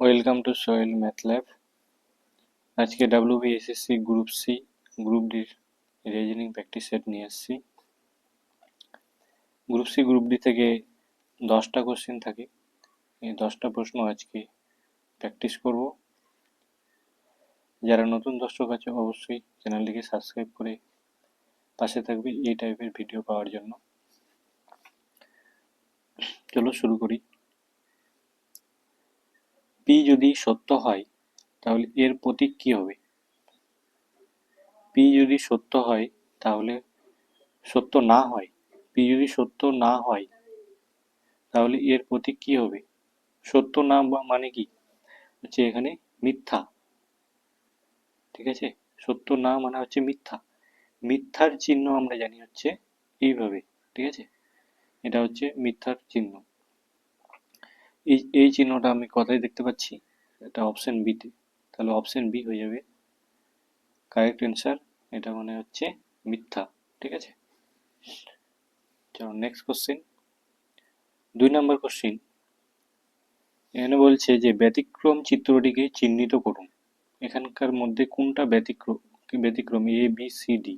Welcome to Sohel math lab. আজকে WBSSC group C group ডির reasoning practice set নিয়ে এসেছি। গ্রুপ সি গ্রুপ ডি থেকে 10টা কোশ্চেন থাকে। এই 10টা প্রশ্ন আজকে প্র্যাকটিস করব। যারা নতুন দর্শক আছে অবশ্যই চ্যানেলটিকে সাবস্ক্রাইব করে পাশে থাকবে এই টাইপের ভিডিও পাওয়ার জন্য। চলো শুরু করি। পি যদি সত্য হয় তাহলে এর প্রতীক কি হবে? পি যদি সত্য হয় তাহলে সত্য না হয়, পি যদি সত্য না হয় তাহলে এর প্রতীক কি হবে? সত্য না মানে কি হচ্ছে এখানে মিথ্যা, ঠিক আছে? সত্য না মানে হচ্ছে মিথ্যা। মিথ্যার চিহ্ন আমরা জানি হচ্ছে এইভাবে, ঠিক আছে? এটা হচ্ছে মিথ্যার চিহ্ন। এই চিহ্নটা আমি কোথায় দেখতে পাচ্ছি? এটা অপশন বিতে, তাহলে অপশন বি হয়ে যাবে কারেক্ট অ্যান্সার। এটা মানে হচ্ছে মিথ্যা, ঠিক আছে? চলো নেক্সট কোশ্চেন, 2 নম্বর কোশ্চেন। এখানে বলছে যে ব্যতিক্রম চিত্রটিকে চিহ্নিত করুন। এখানকার মধ্যে কোনটা ব্যতিক্রম এ বি সি ডি?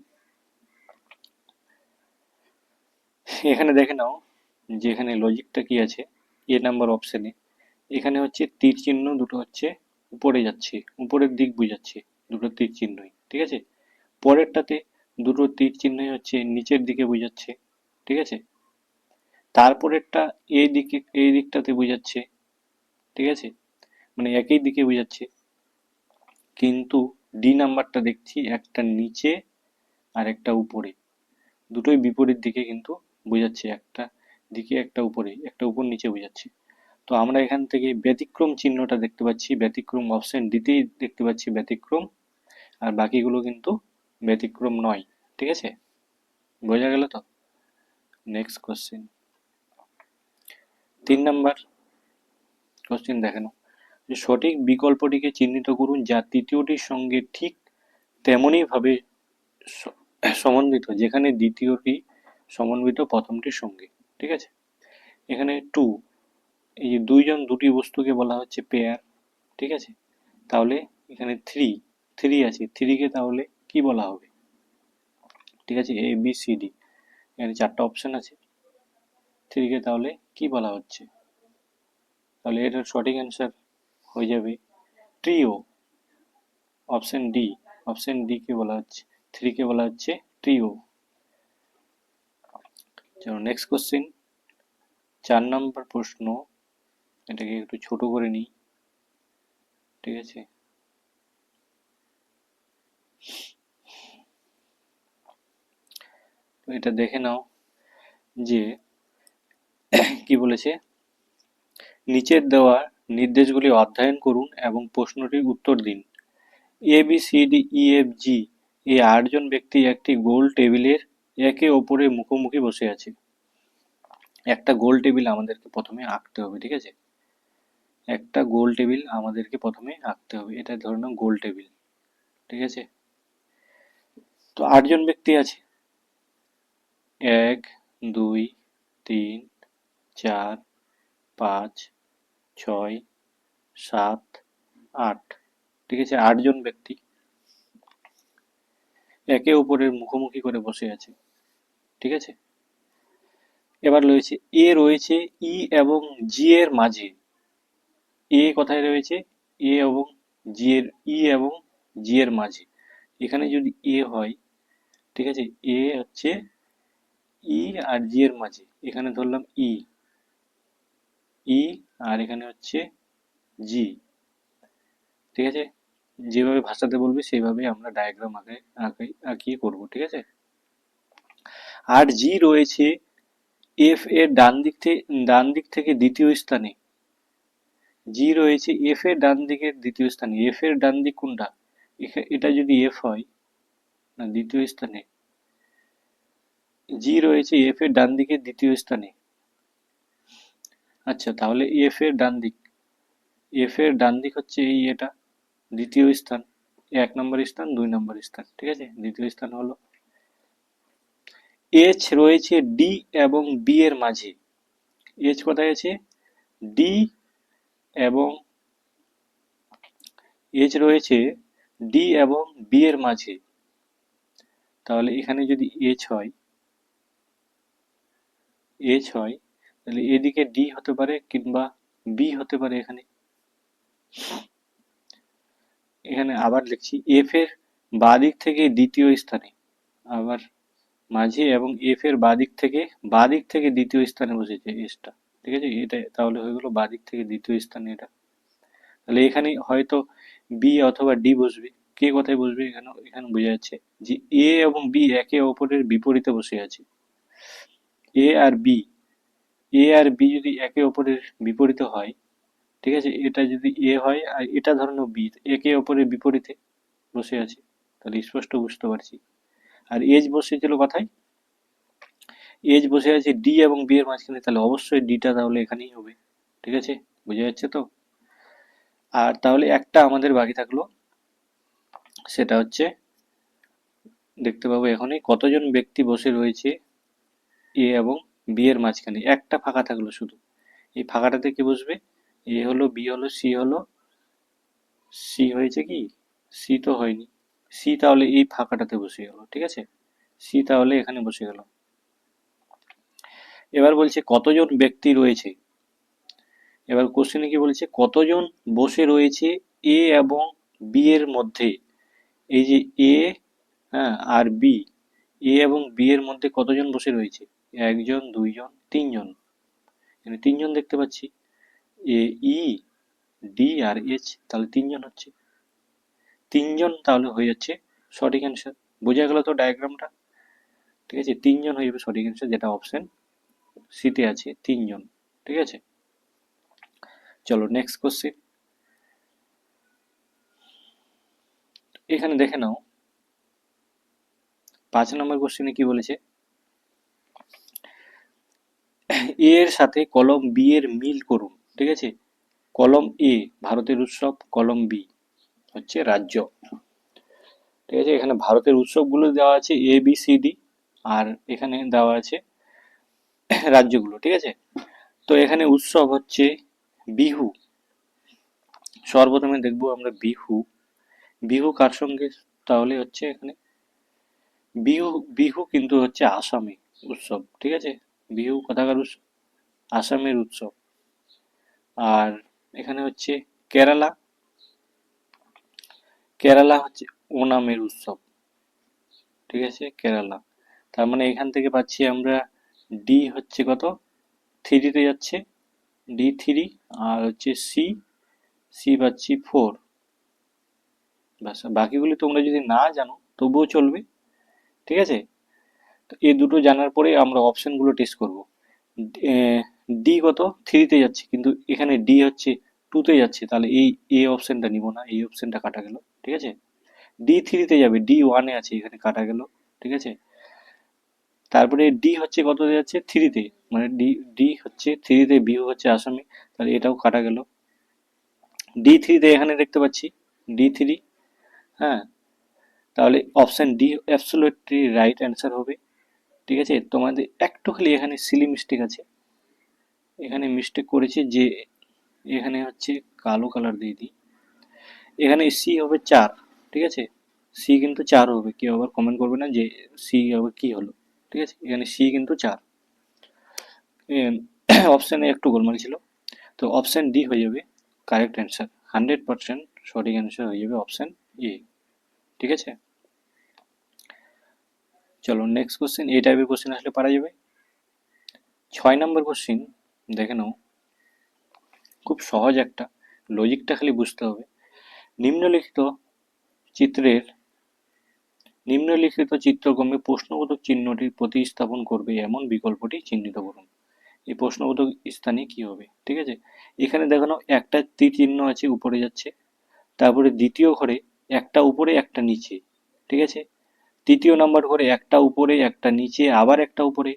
এখানে দেখে নাও যে এখানে লজিকটা কি আছে। এ নাম্বার অপশনে এখানে হচ্ছে তীর চিহ্ন দুটো হচ্ছে উপরে যাচ্ছে, উপরের দিক বুঝাচ্ছে দুটো তীর চিহ্নই, ঠিক আছে? পরেরটাতে দুটো তীর চিহ্নই হচ্ছে নিচের দিকে বুঝাচ্ছে, ঠিক আছে? তারপরেরটা এই দিকটাতে বুঝাচ্ছে, ঠিক আছে? মানে একই দিকে বুঝাচ্ছে। কিন্তু ডি নাম্বারটা দেখছি একটা নিচে আর একটা উপরে, দুটোই বিপরীত দিকে কিন্তু বোঝাচ্ছে, একটা দিকে একটা উপরে, একটা উপর নিচে বোঝাচ্ছে। তো আমরা এখান থেকে ব্যতিক্রম চিহ্নটা দেখতে পাচ্ছি, ব্যতিক্রম অপশন ডিতেই দেখতে পাচ্ছি ব্যতিক্রম, আর বাকিগুলো কিন্তু ব্যতিক্রম নয়, ঠিক আছে? বোঝা গেল তো? নেক্সট কোশ্চেন, 3 নম্বর কোশ্চেন দেখানো যে সঠিক বিকল্পটিকে চিহ্নিত করুন যা তৃতীয়টির সঙ্গে ঠিক তেমনই ভাবে সমন্বিত যেখানে দ্বিতীয়টি সমন্বিত প্রথমটির সঙ্গে, ঠিক আছে? এখানে টু, এই যে দুটি বস্তুকে বলা হচ্ছে পেয়ার, ঠিক আছে? তাহলে এখানে থ্রি আছে, থ্রিকে তাহলে কি বলা হবে? ঠিক আছে, এ বি সি ডি, এখানে 4টা অপশন আছে, থ্রিকে তাহলে কি বলা হচ্ছে? তাহলে এটার সঠিক অ্যান্সার হয়ে যাবে ট্রিও, অপশন ডি। অপশন ডি কে বলা হচ্ছে, থ্রিকে বলা হচ্ছে ট্রিও। চলো নেক্সট কোশ্চেন, 4 নম্বর প্রশ্ন। এটাকে একটু ছোট করে নিই, ঠিক আছে? তো এটা দেখে নাও যে কি বলেছে। নিচের দেওয়া নির্দেশগুলি অধ্যয়ন করুন এবং প্রশ্নটির উত্তর দিন। A B C D E F G এই 8জন ব্যক্তি একটি গোল টেবিলের একে অপরের মুখোমুখি বসে আছে। একটা গোল টেবিল আমাদেরকে প্রথমে আঁকতে হবে, ঠিক আছে? একটা গোল টেবিল আমাদেরকে প্রথমে আঁকতে হবে, এটা ধরে নাও গোল টেবিল, ঠিক আছে? তো 8জন ব্যক্তি আছে, 1 2 3 4 5 6 7 8, ঠিক আছে? 8জন ব্যক্তি একে অপরের মুখোমুখি করে বসে আছে, ঠিক আছে? এবার রয়েছে রয়েছে ই এবং জি এর মাঝে। কোথায় রয়েছে? এ এবং জি এর, এবং জি এর মাঝে। এখানে যদি হয়, ঠিক আছে? হচ্ছে ই আর জি এর মাঝে, এখানে ধরলাম ই আর এখানে হচ্ছে জি, ঠিক আছে? যেভাবে ভাষাতে বলবি সেইভাবে আমরা ডায়াগ্রাম আঁকিয়ে করবো, ঠিক আছে? আর জি রয়েছে এফ এর ডান দিক থেকে দ্বিতীয় স্থানে। জি রয়েছে এফ এর ডান দিকের দ্বিতীয় স্থানে। এফ এর ডান দিক কোনটা? এটা যদি এফ হয়, না দ্বিতীয় স্থানে, জি রয়েছে এফ এর ডান দিকের দ্বিতীয় স্থানে। আচ্ছা, তাহলে এফ এর ডান দিক হচ্ছে এটা দ্বিতীয় স্থান, 1 নম্বর স্থান, 2 নম্বর স্থান, ঠিক আছে? দ্বিতীয় স্থান হলো। এইচ রয়েছে ডি এবং বি এর মাঝে। এইচ কোথায় আছে? ডি এবং এইচ রয়েছে ডি এবং বি এর মাঝে, তাহলে এখানে যদি এইচ হয় তাহলে এদিকে ডি হতে পারে কিংবা বি হতে পারে। এখানে এখানে আবার লিখছি এফ এর বাদিক থেকে দ্বিতীয় স্থানে, আবার মাঝে এবং এফ এর বাদিক থেকে দ্বিতীয় স্থানে বসেছে এসটা। ঠিক আছে, এটা তাহলে হয়ে গেল বাদিক থেকে দ্বিতীয় স্থানে এটা। তাহলে এখানে হয়তো বি অথবা ডি বসবে। কে কোথায় বসবে এখানে এখানে বোঝা যাচ্ছে যে এ এবং বি একে অপরের বিপরীতে বসে আছে। এ আর বি যদি একে অপরের বিপরীতে হয়, ঠিক আছে, এটা যদি এ হয় আর এটা ধরে নাও বি, একে অপরের বিপরীতে বসে আছে, তাহলে স্পষ্ট বুঝতে পারছি। আর এজ বসেছিল কোথায়, এজ বসে আছে ডি এবং বি এর মাঝখানে, তাহলে অবশ্যই ডিটা তাহলে এখানেই হবে। ঠিক আছে, বোঝা যাচ্ছে তো। আর তাহলে একটা আমাদের বাকি থাকলো, সেটা হচ্ছে দেখতে পাবো এখনই কতজন ব্যক্তি বসে রয়েছে এ এবং বি এর মাঝখানে। একটা ফাঁকা থাকলো শুধু, এই ফাঁকাটাতে কি বসবে, এ হলো, বি হলো, সি হয়েছে কি, সি তো হয়নি, সি তাহলে এই ফাঁকাটাতে বসে গেল। ঠিক আছে, সি তাহলে এখানে বসে গেল। এবার বলছে কতজন ব্যক্তি রয়েছে, এবার কোশ্চেনে কি বলছে কতজন বসে রয়েছে এ এবং বি এর মধ্যে। এই যে এ, হ্যাঁ, আর বি, এ এবং বি এর মধ্যে কতজন বসে রয়েছে, একজন, দুইজন, তিনজন, এখানে তিনজন দেখতে পাচ্ছি, এ, ই, ডি আর এইচ, তাহলে তিনজন হচ্ছে, তিনজন তাহলে হয়ে যাচ্ছে সঠিক অ্যান্সার। বোঝা গেল তো ডায়াগ্রামটা। ঠিক আছে, তিনজন হয়ে যাবে সঠিক অ্যান্সার, যেটা অপশন সিতে আছে, তিনজন। ঠিক আছে, চলো নেক্সট কোশ্চেন। এখানে দেখে নাও 5 নম্বর কোশ্চেনে কি বলেছে, এ এর সাথে কলম বি এর মিল করুন। ঠিক আছে, কলম এ ভারতের উৎসব, কলম বি হচ্ছে রাজ্য। ঠিক আছে, এখানে ভারতের উৎসবগুলো দেওয়া আছে এ বি সি ডি, আর এখানে দেওয়া আছে রাজ্যগুলো। ঠিক আছে, তো এখানে উৎসব হচ্ছে বিহু। সর্বপ্রথমে দেখবো আমরা বিহু, বিহু কার সঙ্গে, তাহলে হচ্ছে এখানে বিহু, বিহু কিন্তু হচ্ছে আসামে উৎসব। ঠিক আছে, বিহু কোথাকার উৎসব, আসামের উৎসব। আর এখানে হচ্ছে কেরালা, কেরালা হচ্ছে ওনামের উৎসব। ঠিক আছে, কেরালা, তার মানে এখান থেকে পাচ্ছি আমরা ডি হচ্ছে কত, থ্রিতে যাচ্ছে, ডি থ্রি, আর হচ্ছে সি, সি পাচ্ছি 4। ব্যাস, বাকিগুলি তোমরা যদি না জানো তবুও চলবে। ঠিক আছে, তো এই দুটো জানার পরে আমরা অপশনগুলো টেস্ট করব। ডি কত, থ্রিতে যাচ্ছে, কিন্তু এখানে ডি হচ্ছে টুতে যাচ্ছে, তাহলে এই এ অপশনটা নিব না, এই অপশনটা কাটা গেল। ঠিক আছে, ডি থ্রিতে যাবে, ডি ওয়ানে আছে, এখানে কাটা গেল। ঠিক আছে, তারপরে ডি হচ্ছে কততে যাচ্ছে, থ্রিতে, মানে ডি, ডি হচ্ছে থ্রিতে, বিহু হচ্ছে আসামে, তাহলে এটাও কাটা গেল। ডি থ্রিতে এখানে দেখতে পাচ্ছি ডি থ্রি, হ্যাঁ, তাহলে option D absolutely right answer হবে। ঠিক আছে, তোমাদের একটু খালি এখানে সিলি মিস্টেক আছে, এখানে মিস্টেক করেছে যে এখানে হচ্ছে কালো কালার দিয়ে দিই, এখানে সি হবে 4। ঠিক আছে, সি কিন্তু 4 হবে, কেউ আবার কমেন্ট করবে না যে সি আবার কি হলো। ঠিক আছে, এখানে সি কিন্তু 4, অপশানে একটু গোলমাল ছিল, তো অপশান ডি হয়ে যাবে কারেক্ট অ্যান্সার, 100% সঠিক অ্যান্সার হয়ে যাবে অপশান এ। ঠিক আছে, চলো নেক্সট কোশ্চেন, এই টাইপের কোশ্চেন আসলে পারা যাবে। 6 নম্বর কোশ্চেন দেখে নাও, খুব সহজ একটা, লজিকটা খালি বুঝতে হবে। নিম্নলিখিত চিত্রের নিম্নলিখিত চিত্রক্রমে প্রশ্নবোধক চিহ্নটি প্রতিস্থাপন করবে এমন বিকল্পটি চিহ্নিত করুন। এই প্রশ্নবোধক স্থানে কি হবে। ঠিক আছে, এখানে দেখানো একটা তীর চিহ্ন আছে, উপরে যাচ্ছে, তারপরে দ্বিতীয় ঘরে একটা উপরে একটা নিচে। ঠিক আছে, তৃতীয় নাম্বার ঘরে একটা উপরে একটা নিচে আবার একটা উপরে,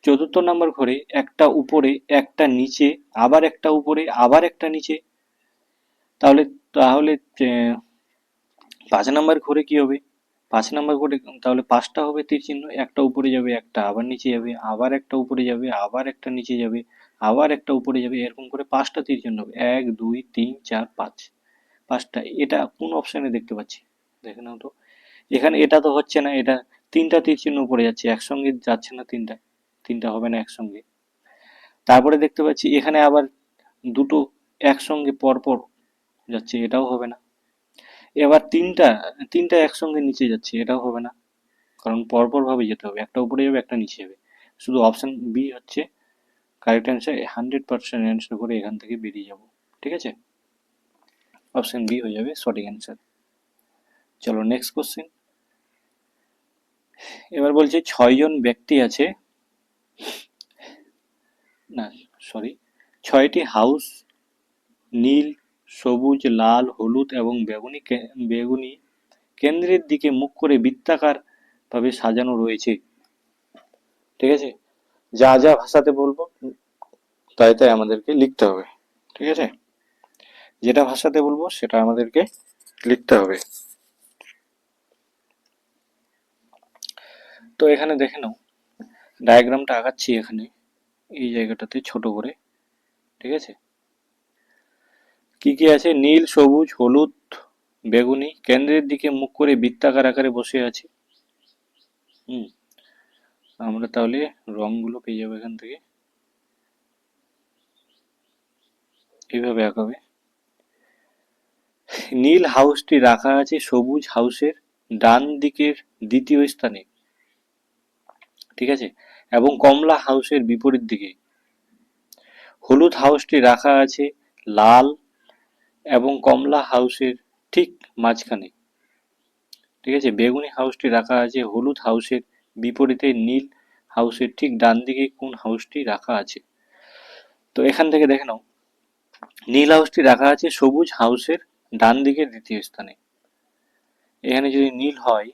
চতুর্থ নাম্বার ঘরে একটা উপরে একটা নিচে আবার একটা উপরে আবার একটা নিচে। তাহলে তাহলে 5 নাম্বার ঘরে কি হবে, 5 নাম্বার ঘরে তাহলে 5টা হবে তীর চিহ্ন, একটা উপরে যাবে, একটা আবার নিচে যাবে, আবার একটা উপরে যাবে, আবার একটা নিচে যাবে, আবার একটা উপরে যাবে, এরকম করে 5টা তীর চিহ্ন হবে, 1 2 3 4 5। 5টা, এটা কোন অপশানে দেখতে পাচ্ছি দেখে নাও তো। এখানে এটা তো হচ্ছে না, এটা 3টা তীর চিহ্ন পড়ে যাচ্ছে, একসঙ্গে যাচ্ছে না, তিনটা হবে না একসঙ্গে। তারপরে দেখতে পাচ্ছি এখানে আবার দুটো একসঙ্গে পরপর যাচ্ছে, এটাও হবে না। এবার তিনটা তিনটা একসঙ্গে নিচে যাচ্ছে, এটাও হবে না, কারণ পরপর ভাবে যেতে হবে, একটা উপরে যাবে একটা নিচে যাবে। শুধু অপশন বি হচ্ছে কারেক্ট অ্যান্সার, 100% অ্যান্সার করে এখান থেকে বেরিয়ে যাব। ঠিক আছে, অপশন বি হয়ে যাবে সঠিক অ্যান্সার। চলো নেক্সট কোশ্চেন। এবার বলছে 6জন ব্যক্তি আছে, না সরি, 6টি হাউস নীল, সবুজ, লাল, হলুদ এবং বেগুনি কেন্দ্রের দিকে মুখ করে বৃত্তাকার ভাবে সাজানো রয়েছে। ঠিক আছে, যা যা ভাষাতে বলবো তাই তাই আমাদেরকে লিখতে হবে। ঠিক আছে, যেটা ভাষাতে বলবো সেটা আমাদেরকে লিখতে হবে। তো এখানে দেখে নাও, ডায়াগ্রামটা আঁকাচ্ছি এখানে এই জায়গাটাতে ছোট করে। ঠিক আছে, কি কি আছে, নীল, সবুজ, হলুদ, বেগুনি কেন্দ্রের দিকে মুখ করে বৃত্তাকার আকারে বসে আছে। হুম, আমরা তাহলে রংগুলো পেয়ে যাবো এখান থেকে, এইভাবে আঁকাবে। নীল হাউসটি রাখা আছে সবুজ হাউসের ডান দিকের দ্বিতীয় স্থানে। ঠিক আছে, এবং কমলা হাউসের বিপরীত দিকে। হলুদ হাউসটি রাখা আছে লাল এবং কমলা হাউসের ঠিক মাঝখানে। ঠিক আছে, বেগুনি হাউসটি রাখা আছে হলুদ হাউসের বিপরীতে, নীল হাউসের ঠিক ডান দিকে কোন হাউসটি রাখা আছে। তো এখান থেকে দেখে নাও, নীল হাউসটি রাখা আছে সবুজ হাউসের ডান দিকের দ্বিতীয় স্থানে। এখানে যদি নীল হয়,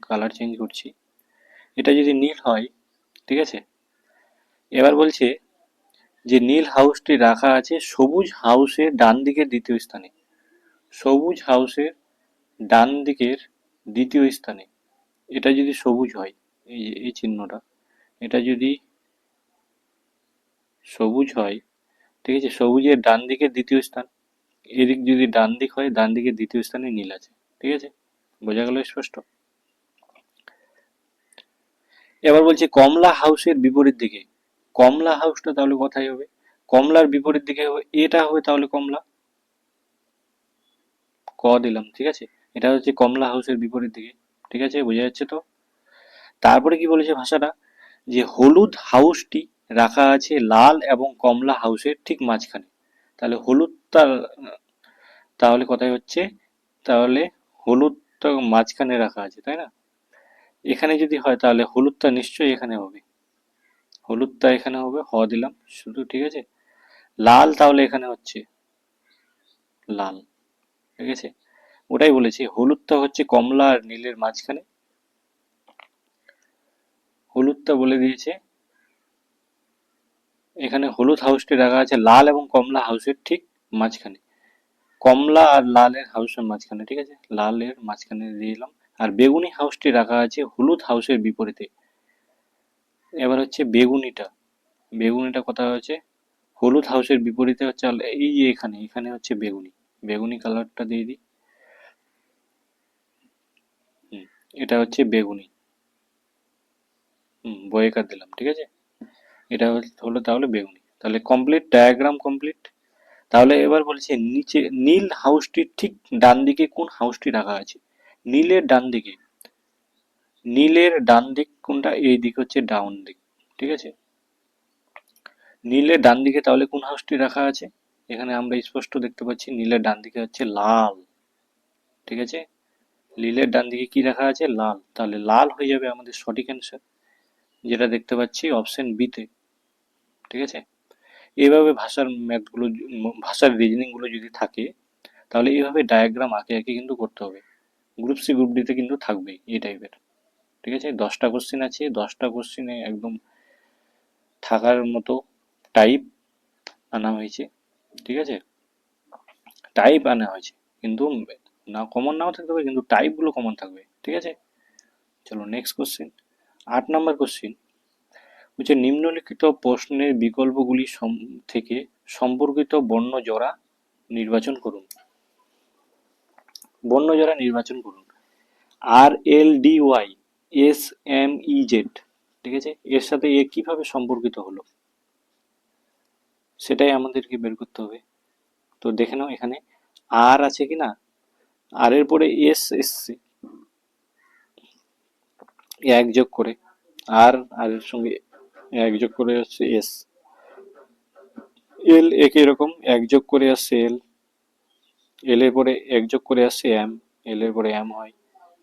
কালার চেঞ্জ করছি, এটা যদি নীল হয়, ঠিক আছে, এবার বলছে যে নীল হাউসটি রাখা আছে সবুজ হাউসের ডান দিকের দ্বিতীয় স্থানে। সবুজ হাউসের ডান দিকের দ্বিতীয় স্থানে, এটা যদি সবুজ হয়, এই চিহ্নটা, এটা যদি সবুজ হয়, ঠিক আছে, সবুজের ডান দিকের দ্বিতীয় স্থান, এদিক যদি ডান দিক হয়, ডান দিকের দ্বিতীয় স্থানে নীল আছে। ঠিক আছে, বোঝা গেল স্পষ্ট। এবার বলছে কমলা হাউসের বিপরীত দিকে। কমলা হাউসটা তাহলে কোথায় হবে, কমলার বিপরীত দিকে হবে, এটা হবে তাহলে কমলা, ক দিলাম। ঠিক আছে, এটা হচ্ছে কমলা হাউসের বিপরীত দিকে। ঠিক আছে, বোঝা যাচ্ছে তো। তারপরে কি বলেছে ভাষাটা, যে হলুদ হাউসটি রাখা আছে লাল এবং কমলা হাউসের ঠিক মাঝখানে। তাহলে হলুদটা তাহলে কোথায় হচ্ছে, তাহলে হলুদটা মাঝখানে রাখা আছে, তাই না। এখানে যদি হয় তাহলে হলুদটা নিশ্চয়ই এখানে হবে, হলুদটা এখানে হবে, হ দিলাম শুধু। ঠিক আছে, লাল তাহলে এখানে হচ্ছে লাল। ঠিক আছে, ওটাই বলেছি, হলুদটা হচ্ছে কমলা আর নীলের মাঝখানে, হলুদটা বলে দিয়েছে। এখানে হলুদ হাউসটি রাখা আছে লাল এবং কমলা হাউসের ঠিক মাঝখানে, কমলা আর লালের হাউসের মাঝখানে। ঠিক আছে, লালের মাঝখানে দিয়ে দিলাম। আর বেগুনি হাউসটি রাখা আছে হলুদ হাউসের বিপরীতে। এবার হচ্ছে বেগুনিটা, বেগুনিটা কোথায় হচ্ছে, হলুদ হাউসের বিপরীতে হচ্ছে এই যে এখানে, এখানে হচ্ছে বেগুনি, বেগুনি কালারটা দিয়ে দিই। এটা হচ্ছে বেগুনি, বয়েকার দিলাম। ঠিক আছে, এটা হলো তাহলে বেগুনি। তাহলে কমপ্লিট, ডায়াগ্রাম কমপ্লিট। তাহলে এবার বলছে নিচে নীল হাউসটির ঠিক ডান দিকে কোন হাউসটি রাখা আছে। নীলের ডান দিকে, নীলের ডান দিক কোনটা, এই দিক হচ্ছে ডাউন দিক। ঠিক আছে, নীলের ডান দিকে তাহলে কোন হাউসটি রাখা আছে, এখানে আমরা স্পষ্ট দেখতে পাচ্ছি নীলের ডান দিকে হচ্ছে লাল। ঠিক আছে, নীলের ডান দিকে কি রাখা আছে, লাল, তাহলে লাল হয়ে যাবে আমাদের সঠিক অ্যান্সার, যেটা দেখতে পাচ্ছি অপশন বিতে। ঠিক আছে, এইভাবে ভাষার ম্যাথগুলো, ভাষার রিজনিং গুলো যদি থাকে, তাহলে এইভাবে ডায়াগ্রাম আঁকে আঁকে কিন্তু করতে হবে। গ্রুপ সি গ্রুপ ডিতে কিন্তু থাকবেই এই টাইপের। ঠিক আছে, 10টা কোশ্চেন আছে, 10টা কোশ্চেনে একদম থাকার মতো টাইপ আনা হয়েছে। ঠিক আছে, টাইপ আনা হয়েছে, কিন্তু না কমন নাও থাকতে পারে, কিন্তু টাইপগুলো কমন থাকবে। ঠিক আছে, চলো নেক্সট কোশ্চেন। 8 নম্বর কোশ্চেন, বলছে নিম্নলিখিত প্রশ্নের বিকল্পগুলি থেকে সম্পর্কিত বর্ণ জোড়া নির্বাচন করুন। বর্ণ জোড়া নির্বাচন করুন। RLDY SMEZ, ঠিক আছে, এর সাথে এ কিভাবে সম্পর্কিত হলো সেটাই আমাদেরকে বের করতে হবে। তো দেখে নাও এখানে আর আছে কিনা, আর এর পরে এস এসছে এক যোগ করে, আর এর সঙ্গে এক যোগ করে হচ্ছে এস, এল একই রকম এক যোগ করে আসছে এল, এল এর পরে এক যোগ করে আসছে এম, এল এর পরে এম হয়,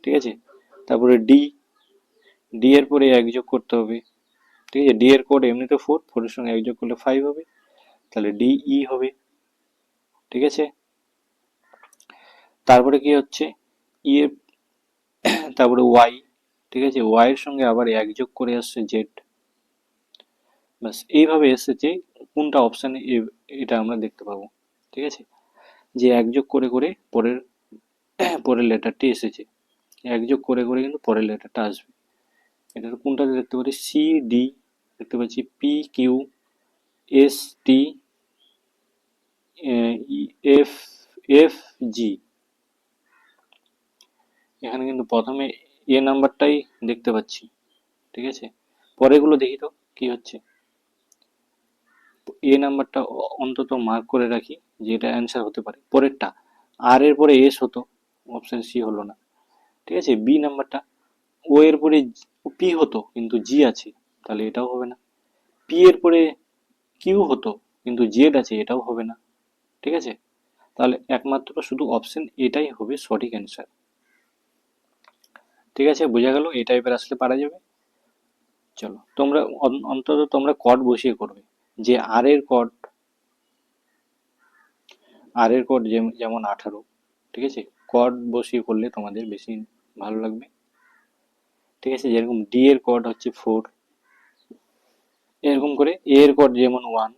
ঠিক আছে। তারপরে ডি, ডি এর পরে এক যোগ করতে হবে, ঠিক আছে। ডি এর কোড এমনিতে 4, 4 এর সঙ্গে এক যোগ করলে 5 হবে, তাহলে ডিই হবে, ঠিক আছে। তারপরে কি হচ্ছে ই এর, তারপরে ওয়াই, ঠিক আছে, ওয়াই এর সঙ্গে আবার এক যোগ করে আসছে জেড। ব্যাস এইভাবে এসেছে কোনটা অপশানে, এটা আমরা দেখতে পাবো, ঠিক আছে, যে এক যোগ করে করে পরের পরের লেটারটি এসেছে, এক যোগ করে করে কিন্তু পরের লেটারটা আসবে। এটা কোনটাতে দেখতে পাচ্ছি, সি ডি দেখতে পাচ্ছি, P Q S T F F G. এখানে কিন্তু প্রথমে এ নাম্বারটাই দেখতে পাচ্ছি, ঠিক আছে। পরেগুলো দেখি তো কি হচ্ছে। এ নাম্বারটা অন্তত মার্ক করে রাখি যে এটা অ্যান্সার হতে পারে। পরেরটা আর এর পরে এস হতো, অপশন সি হলো না, ঠিক আছে। বি নাম্বারটা ও এর পরে পি হতো কিন্তু জি আছে, তাহলে এটাও হবে না। পি এর পরে কিউ হতো কিন্তু জেড আছে, এটাও হবে না, ঠিক আছে। তাহলে একমাত্র শুধু অপশন এটাই হবে সঠিক অ্যান্সার, ঠিক আছে। বোঝা গেল, এই টাইপের আসলে পারা যাবে। চলো তোমরা অন্তত তোমরা কড বসিয়ে করবে, যে আর এর কড, আর এর কড যেমন 18, ঠিক আছে, কড বসিয়ে করলে তোমাদের বেশি ভালো লাগবে, ঠিক আছে। যেরকম ডি এর কড হচ্ছে 4, এরকম করে এ এর কড যেমন 1,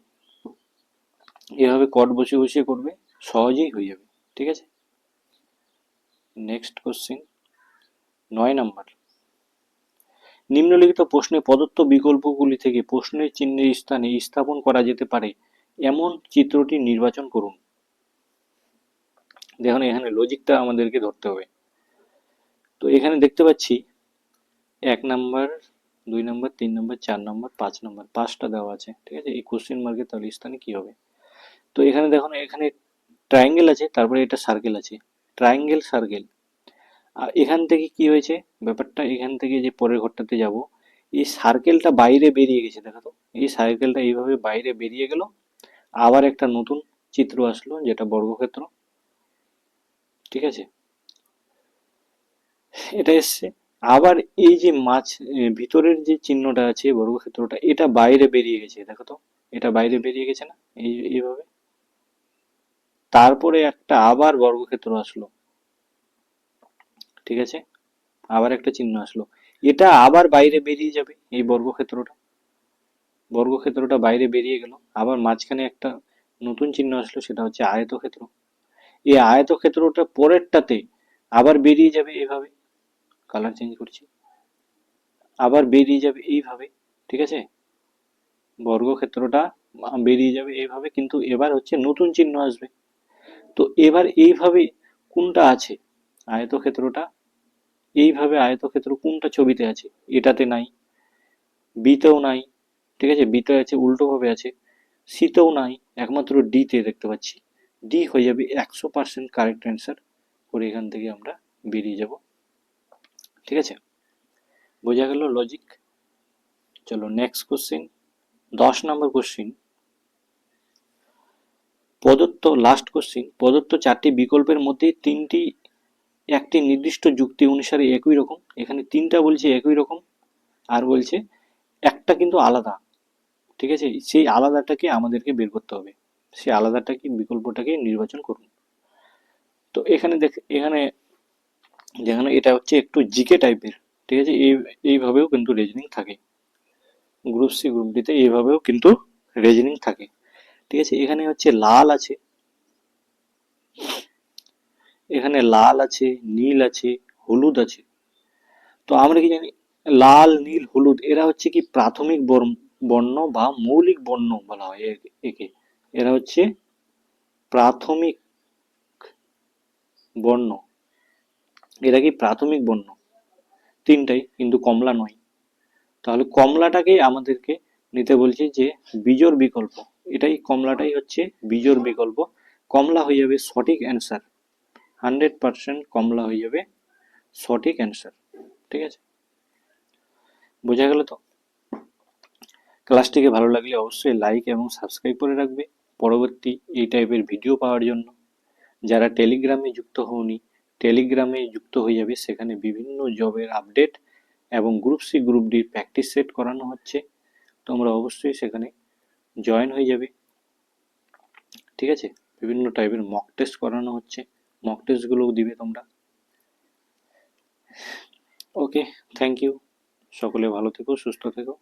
এভাবে কড বসিয়ে বসিয়ে করবে, সহজেই হয়ে যাবে, ঠিক আছে। Next question 9 number. নিম্নলিখিত প্রশ্নে প্রদত্ত বিকল্পগুলি থেকে প্রশ্নের চিহ্নের স্থানে স্থাপন করা যেতে পারে এমন চিত্রটি নির্বাচন করুন। দেখুন এখানে লজিকটা আমাদেরকে ধরতে হবে। তো এখানে দেখতে পাচ্ছি 1 number 2 number 3 number 4 number 5 number, 5টা দেওয়া আছে, ঠিক আছে। এই কোশ্চেন মার্কের তাহলে স্থানে কি হবে। তো এখানে দেখুন এখানে ট্রায়াঙ্গেল আছে, তারপরে এটা সার্কেল আছে, ট্রায়াঙ্গেল সার্কেল। আর এখান থেকে কি হয়েছে ব্যাপারটা, এখান থেকে যে পরের ঘরটাতে যাব, এই সার্কেলটা বাইরে বেরিয়ে গেছে, দেখো তো এই সার্কেলটা এইভাবে বাইরে বেরিয়ে গেল, আবার একটা নতুন চিত্র আসলো যেটা বর্গক্ষেত্র, ঠিক আছে, এটা এসছে। আবার এই যে মাছ ভিতরের যে চিহ্নটা আছে বর্গক্ষেত্রটা, এটা বাইরে বেরিয়ে গেছে, দেখো তো এটা বাইরে বেরিয়ে গেছে না, এইভাবে। তারপরে একটা আবার বর্গক্ষেত্র আসলো, ঠিক আছে, আবার একটা চিহ্ন আসলো, এটা আবার বাইরে বেরিয়ে যাবে, এই বর্গক্ষেত্রটা, বর্গক্ষেত্রটা বাইরে বেরিয়ে গেল, আবার মাঝখানে একটা নতুন চিহ্ন আসলো, সেটা হচ্ছে আয়তক্ষেত্র। এই আয়তক্ষেত্রটা পরেরটাতে আবার বেরিয়ে যাবে এইভাবে, কালার চেঞ্জ করছি, আবার বেরিয়ে যাবে এইভাবে, ঠিক আছে, বর্গক্ষেত্রটা বেরিয়ে যাবে এইভাবে, কিন্তু এবার হচ্ছে নতুন চিহ্ন আসবে। তো এবার এইভাবে কোনটা আছে আয়তক্ষেত্রটা, এইভাবে আয়তক্ষেত্র কোনটা ছবিতে আছে, এটাতে নাই, বিতেও নাই, ঠিক আছে, বিতে আছে উল্টো ভাবে আছে, সিতেও নাই, একমাত্র ডিতে দেখতে পাচ্ছি। ডি হয়ে যাবে 100% কারেক্ট অ্যান্সার করে এখান থেকে আমরা বেরিয়ে যাব, ঠিক আছে। বোঝা গেল লজিক। চলো নেক্সট কোশ্চেন 10 নম্বর কোশ্চেন। প্রদত্ত লাস্ট কোশ্চেন, প্রদত্ত 4টি বিকল্পের মধ্যে 3টি একটি নির্দিষ্ট যুক্তি অনুসারে একই রকম, এখানে 3টা বলছে একই রকম, আর বলছে একটা কিন্তু আলাদা, ঠিক আছে, সেই আলাদাটাকে আমাদেরকে বের করতে হবে, সেই আলাদাটাকে বিকল্পটাকে নির্বাচন করুন। তো এখানে এখানে যেখানে এটা হচ্ছে একটু জিকে টাইপের, ঠিক আছে, এইভাবেও কিন্তু রিজনিং থাকে, গ্রুপ সি গ্রুপ ডিতে এইভাবেও কিন্তু রিজনিং থাকে, ঠিক আছে। এখানে হচ্ছে লাল আছে, এখানে লাল আছে, নীল আছে, হলুদ আছে। তো আমরা কি জানি লাল নীল হলুদ এরা হচ্ছে কি প্রাথমিক বর্ণ বা মৌলিক বর্ণ বলা হয় একে। এরা হচ্ছে প্রাথমিক বর্ণ। এরা কি প্রাথমিক বর্ণ? তিনটাই, কিন্তু কমলা নয়। তাহলে কমলাটাকেই আমাদেরকে নিতে বলছে যে বিজোড় বিকল্প। এটাই, কমলাটাই হচ্ছে বিজোড় বিকল্প। কমলা হয়ে যাবে সঠিক অ্যান্সার। 100% কমলা হয়ে যাবে সঠিক অ্যান্সার। ঠিক আছে, বোঝা গেল তো? ক্লাসটিকে ভালো লাগলে অবশ্যই লাইক এবং সাবস্ক্রাইব করে রাখবে পরবর্তী এই টাইপের ভিডিও পাওয়ার জন্য। যারা টেলিগ্রামে যুক্ত হওনি, টেলিগ্রামে যুক্ত হয়ে যাবে। সেখানে বিভিন্ন জবের আপডেট এবং গ্রুপ সি গ্রুপ ডির প্র্যাকটিস সেট করানো হচ্ছে। তোমরা অবশ্যই সেখানে জয়েন হয়ে যাবে। ঠিক আছে, বিভিন্ন টাইপের মক টেস্ট করানো হচ্ছে, মক টেস্টগুলোও দিবে তোমরা। ওকে, থ্যাংক ইউ। সকলে ভালো থেকো, সুস্থ থেকো।